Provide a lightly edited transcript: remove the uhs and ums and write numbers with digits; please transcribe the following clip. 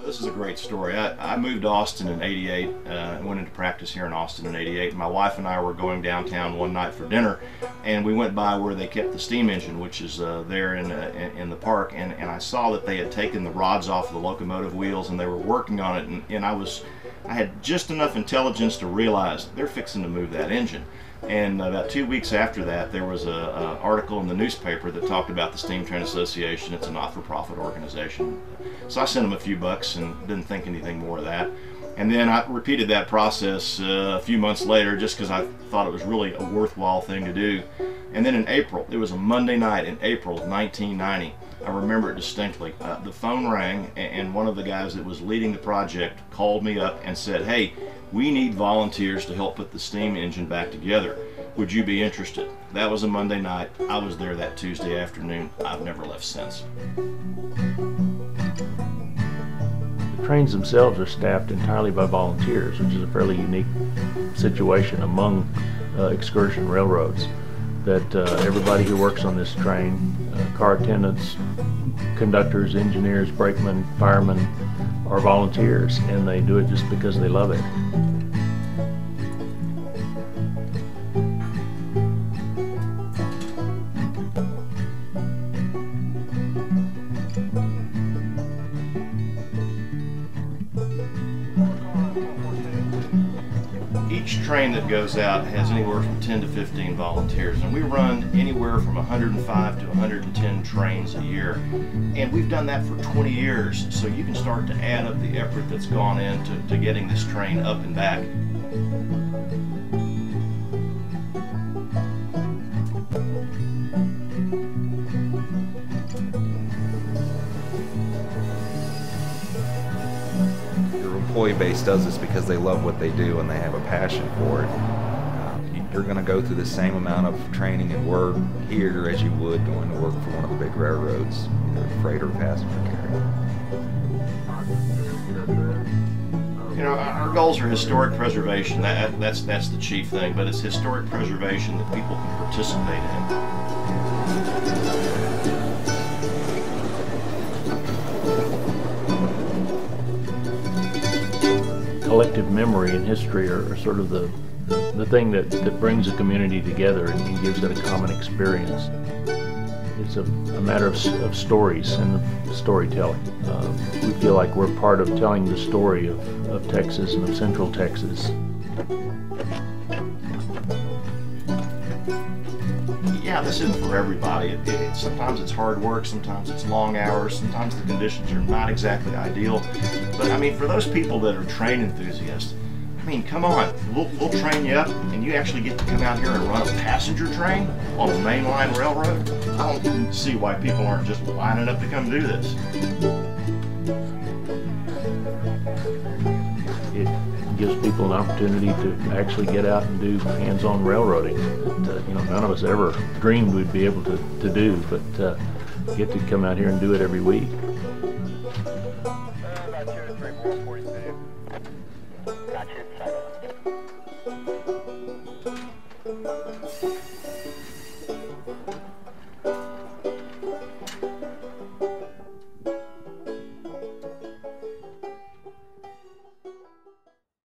This is a great story. I moved to Austin in '88 and went into practice here in Austin in '88. My wife and I were going downtown one night for dinner, and we went by where they kept the steam engine, which is there in the park, and I saw that they had taken the rods off the locomotive wheels and they were working on it, and I had just enough intelligence to realize they're fixing to move that engine. And about 2 weeks after that, there was an article in the newspaper that talked about the Steam Train Association. It's a not-for-profit organization. So I sent them a few bucks and didn't think anything more of that. And then I repeated that process a few months later just because I thought it was really a worthwhile thing to do. And then in April, it was a Monday night in April of 1990, I remember it distinctly. The phone rang and one of the guys that was leading the project called me up and said, "Hey, we need volunteers to help put the steam engine back together. Would you be interested?" That was a Monday night. I was there that Tuesday afternoon. I've never left since. The trains themselves are staffed entirely by volunteers, which is a fairly unique situation among excursion railroads. That everybody who works on this train, car attendants, conductors, engineers, brakemen, firemen, are volunteers, and they do it just because they love it. Each train that goes out has anywhere from 10 to 15 volunteers, and we run anywhere from 105 to 110 trains a year, and we've done that for 20 years, so you can start to add up the effort that's gone into getting this train up and back. Employee base does this because they love what they do and they have a passion for it. You're going to go through the same amount of training and work here as you would going to work for one of the big railroads, either freight or passenger carrier. You know, our goals are historic preservation. That's the chief thing, but it's historic preservation that people can participate in. Collective memory and history are sort of the thing that brings a community together and gives it a common experience. It's a matter of stories and storytelling. We feel like we're part of telling the story of Texas and of Central Texas. Yeah, this isn't for everybody. Sometimes it's hard work, sometimes it's long hours, sometimes the conditions are not exactly ideal. But I mean, for those people that are train enthusiasts, I mean, come on, we'll train you up and you actually get to come out here and run a passenger train on a mainline railroad. I don't see why people aren't just lining up to come do this. It gives people an opportunity to actually get out and do hands-on railroading that none of us ever dreamed we'd be able to do, but get to come out here and do it every week. About 2 to 3 more, 42.